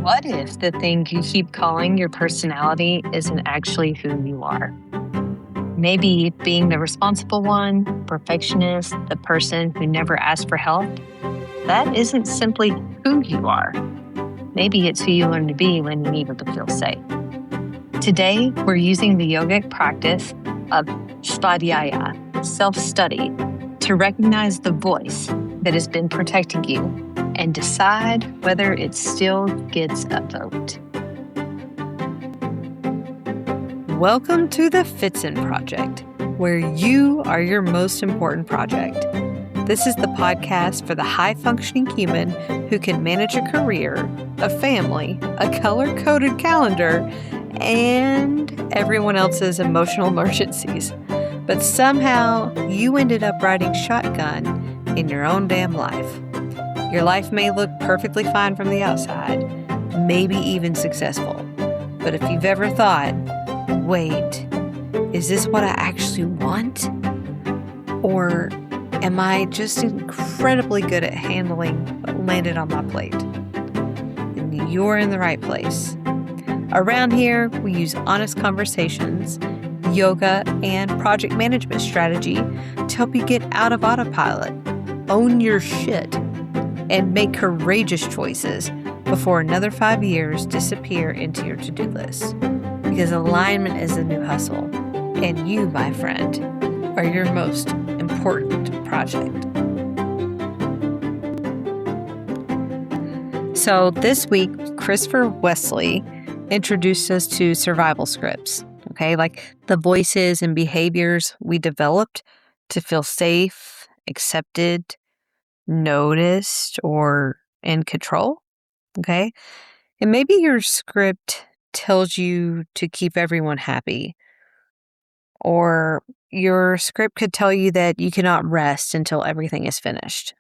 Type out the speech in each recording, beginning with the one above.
What if the thing you keep calling your personality isn't actually who you are? Maybe being the responsible one, perfectionist, the person who never asks for help, that isn't simply who you are. Maybe it's who you learn to be when you need to feel safe. Today, we're using the yogic practice of svadhyaya, self-study, to recognize the voice that has been protecting you and decide whether it still gets a vote. Welcome to the FitZen Project, where you are your most important project. This is the podcast for the high-functioning human who can manage a career, a family, a color-coded calendar, and everyone else's emotional emergencies. But somehow, you ended up riding shotgun in your own damn life. Your life may look perfectly fine from the outside, maybe even successful. But if you've ever thought, wait, is this what I actually want? Or am I just incredibly good at handling what landed on my plate? Then you're in the right place. Around here, we use honest conversations, yoga, and project management strategy to help you get out of autopilot, own your shit, and make courageous choices before another 5 years disappear into your to-do list. Because alignment is the new hustle, and you, my friend, are your most important project. So this week, Christopher Wesley introduced us to survival scripts, okay? Like the voices and behaviors we developed to feel safe, accepted, noticed, or in control, okay? And maybe your script tells you to keep everyone happy, or your script could tell you that you cannot rest until everything is finished,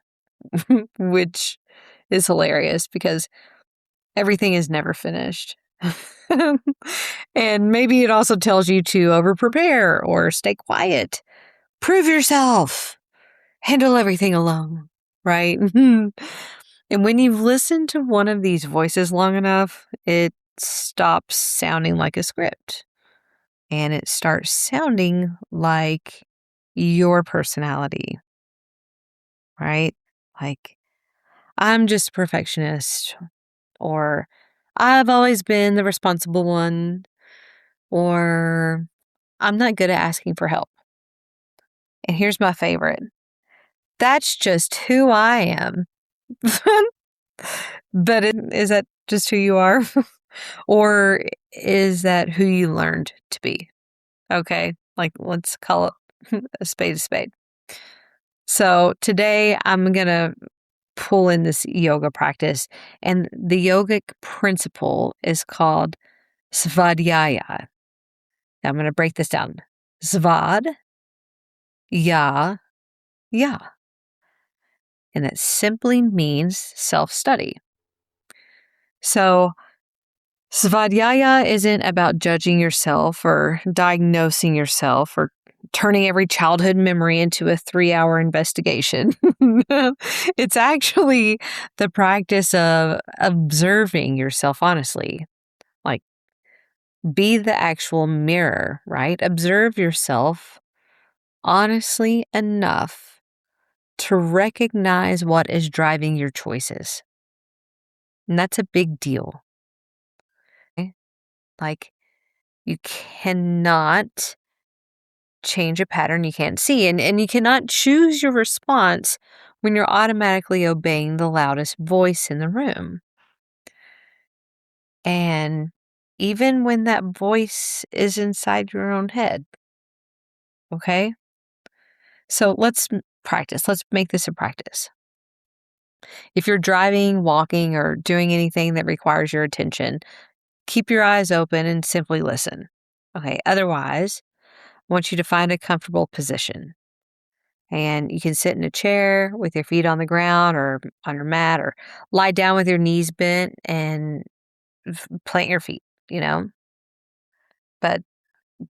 which is hilarious because everything is never finished. And maybe it also tells you to over-prepare or stay quiet, prove yourself, handle everything alone, right? And when you've listened to one of these voices long enough, it stops sounding like a script and it starts sounding like your personality, right? Like, I'm just a perfectionist, or I've always been the responsible one, or I'm not good at asking for help. And here's my favorite. That's just who I am. But is that just who you are? Or is that who you learned to be? Okay, like let's call it a spade a spade. So today I'm going to pull in this yoga practice, and the yogic principle is called svadhyaya. Now I'm going to break this down. Svad, ya, ya. And that simply means self-study. So svadhyaya isn't about judging yourself or diagnosing yourself or turning every childhood memory into a 3-hour investigation. It's actually the practice of observing yourself honestly. Like, be the actual mirror, right? Observe yourself honestly enough to recognize what is driving your choices. And that's a big deal. Okay? Like, you cannot change a pattern you can't see. And you cannot choose your response when you're automatically obeying the loudest voice in the room. And even when that voice is inside your own head. Okay? So let's practice. Let's make this a practice. If you're driving, walking, or doing anything that requires your attention, keep your eyes open and simply listen. Okay? Otherwise, I want you to find a comfortable position. And you can sit in a chair with your feet on the ground or on your mat, or lie down with your knees bent and plant your feet, But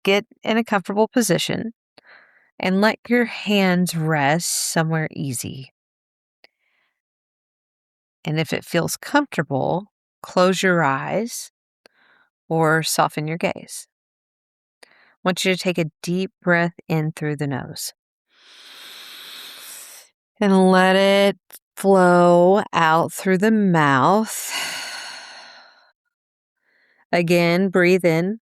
get in a comfortable position and let your hands rest somewhere easy. And if it feels comfortable, close your eyes or soften your gaze. I want you to take a deep breath in through the nose and let it flow out through the mouth. Again, breathe in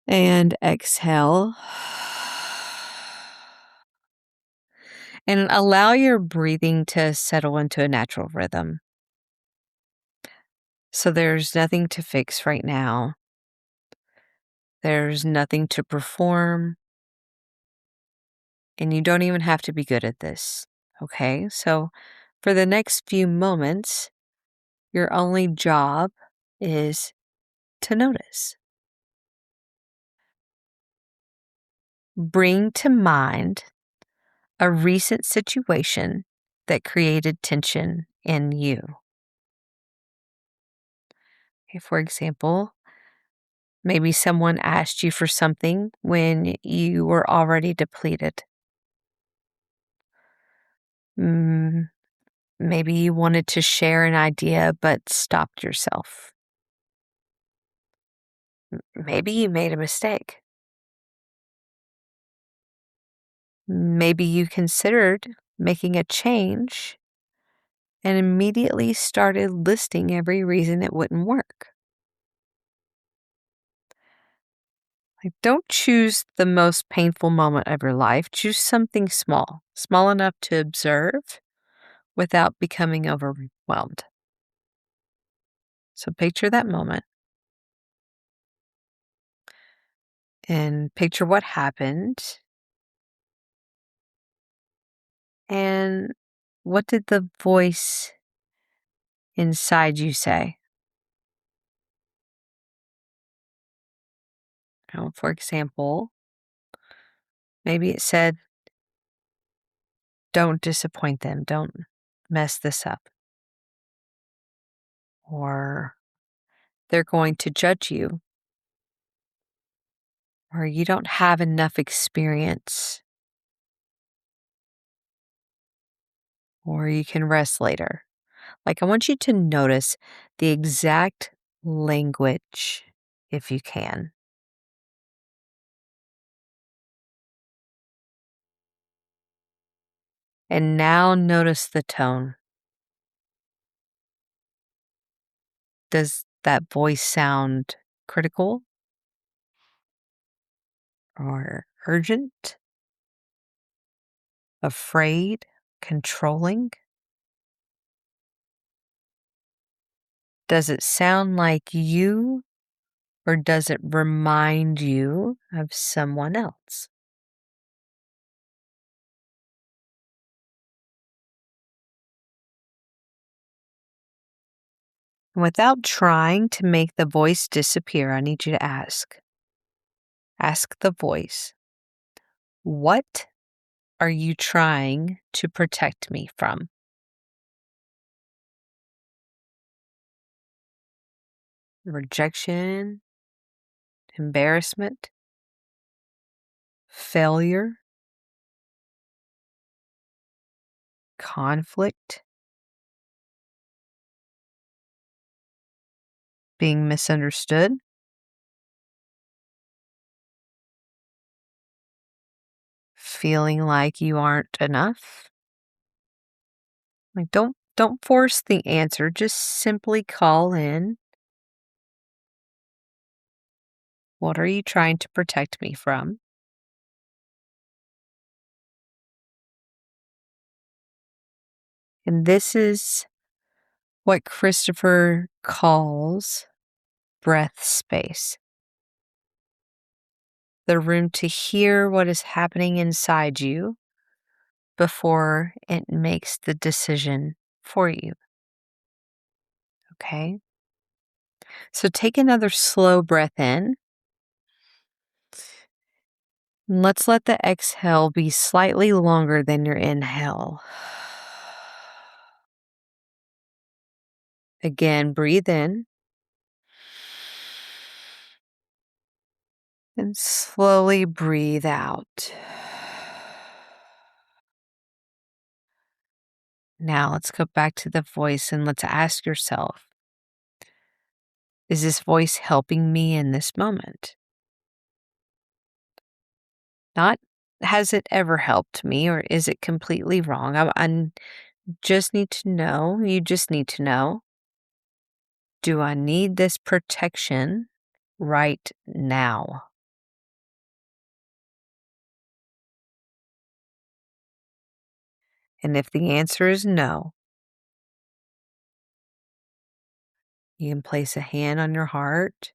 and exhale. And allow your breathing to settle into a natural rhythm. So there's nothing to fix right now. There's nothing to perform. And you don't even have to be good at this. Okay? So for the next few moments, your only job is to notice. Bring to mind a recent situation that created tension in you. Okay, for example, maybe someone asked you for something when you were already depleted. Mm, Maybe you wanted to share an idea but stopped yourself. Maybe you made a mistake. Maybe you considered making a change and immediately started listing every reason it wouldn't work. Like, don't choose the most painful moment of your life. Choose something small, small enough to observe without becoming overwhelmed. So picture that moment and picture what happened. And what did the voice inside you say? For example, maybe it said, don't disappoint them, don't mess this up. Or they're going to judge you. Or you don't have enough experience. Or you can rest later. Like, I want you to notice the exact language if you can. And now notice the tone. Does that voice sound critical or urgent, afraid, controlling? Does it sound like you or does it remind you of someone else? Without trying to make the voice disappear, I need you to ask. Ask the voice, what are you trying to protect me from? Rejection, embarrassment, failure, conflict, being misunderstood? Feeling like you aren't enough? Like, don't force the answer, just simply call in. What are you trying to protect me from? And this is what Christopher calls breath space. The room to hear what is happening inside you before it makes the decision for you. Okay? So take another slow breath in. And let's let the exhale be slightly longer than your inhale. Again, breathe in. And slowly breathe out. Now let's go back to the voice and let's ask yourself, is this voice helping me in this moment? Not has it ever helped me or is it completely wrong? I just need to know, you just need to know, do I need this protection right now? And if the answer is no, you can place a hand on your heart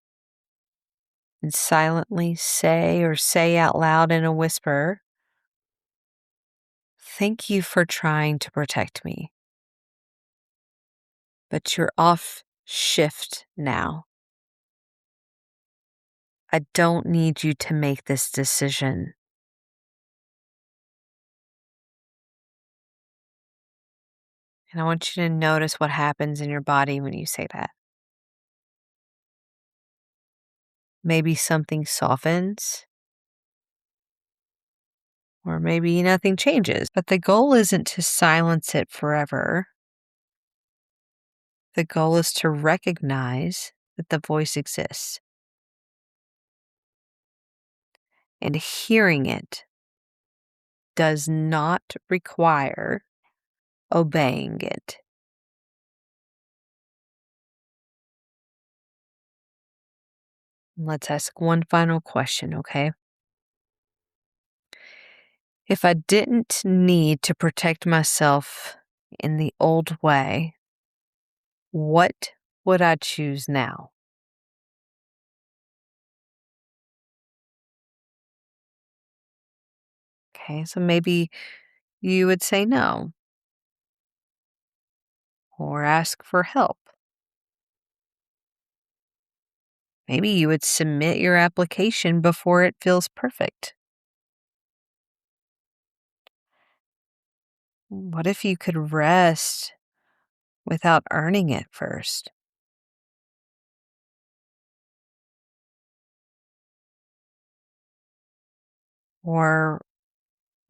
and silently say or say out loud in a whisper, thank you for trying to protect me, but you're off shift now. I don't need you to make this decision. And I want you to notice what happens in your body when you say that. Maybe something softens, or maybe nothing changes. But the goal isn't to silence it forever. The goal is to recognize that the voice exists. And hearing it does not require obeying it. Let's ask one final question, okay? If I didn't need to protect myself in the old way, what would I choose now? Okay, so maybe you would say no or ask for help. Maybe you would submit your application before it feels perfect. What if you could rest without earning it first? Or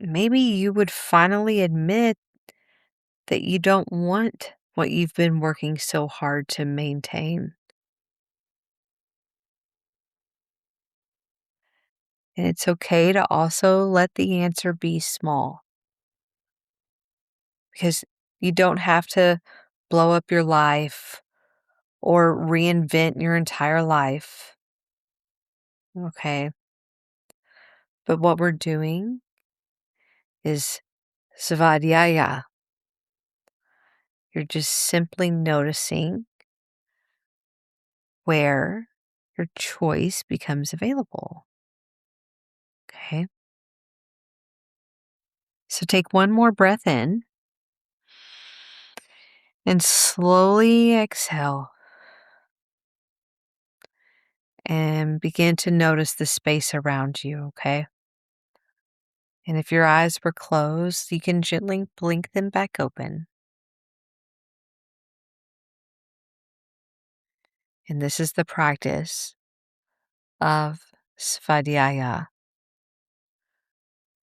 maybe you would finally admit that you don't want what you've been working so hard to maintain. And it's okay to also let the answer be small because you don't have to blow up your life or reinvent your entire life. Okay. But what we're doing is svadhyaya. You're just simply noticing where your choice becomes available. Okay. So take one more breath in and slowly exhale and begin to notice the space around you. Okay. And if your eyes were closed, you can gently blink them back open. And this is the practice of svadhyaya,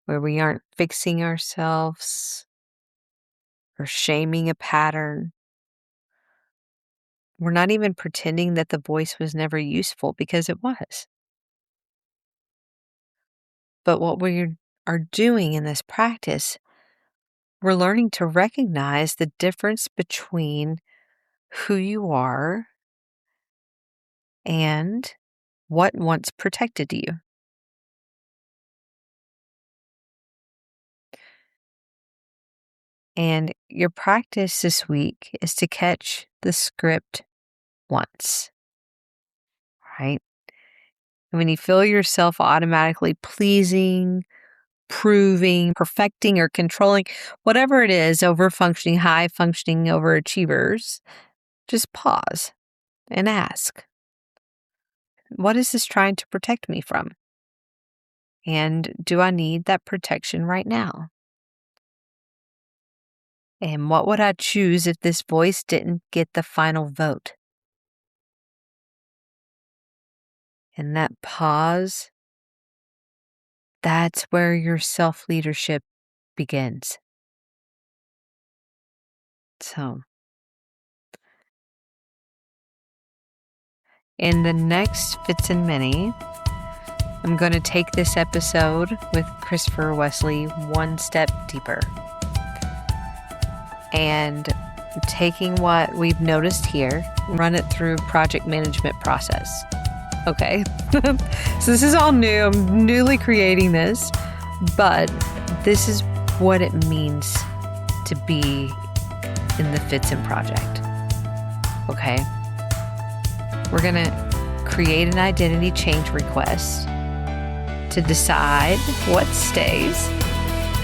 where we aren't fixing ourselves or shaming a pattern. We're not even pretending that the voice was never useful because it was. But what we are doing in this practice, we're learning to recognize the difference between who you are and what once protected you. And your practice this week is to catch the script once, right? And when you feel yourself automatically pleasing, proving, perfecting, or controlling, whatever it is, over functioning, high functioning overachievers, just pause and ask, what is this trying to protect me from? And do I need that protection right now? And what would I choose if this voice didn't get the final vote? And that pause, that's where your self leadership begins. So, in the next FitZen Mini, I'm going to take this episode with Christopher Wesley one step deeper. And taking what we've noticed here, run it through project management process. Okay, so this is all new. I'm newly creating this, but this is what it means to be in the FitZen project. Okay, we're going to create an identity change request to decide what stays,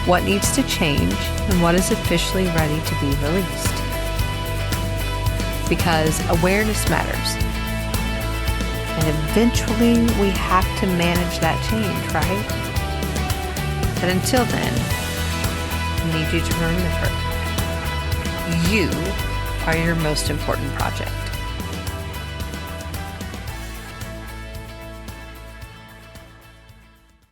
what needs to change, and what is officially ready to be released. Because awareness matters. And eventually we have to manage that change, right? But until then, I need you to remember, you are your most important project.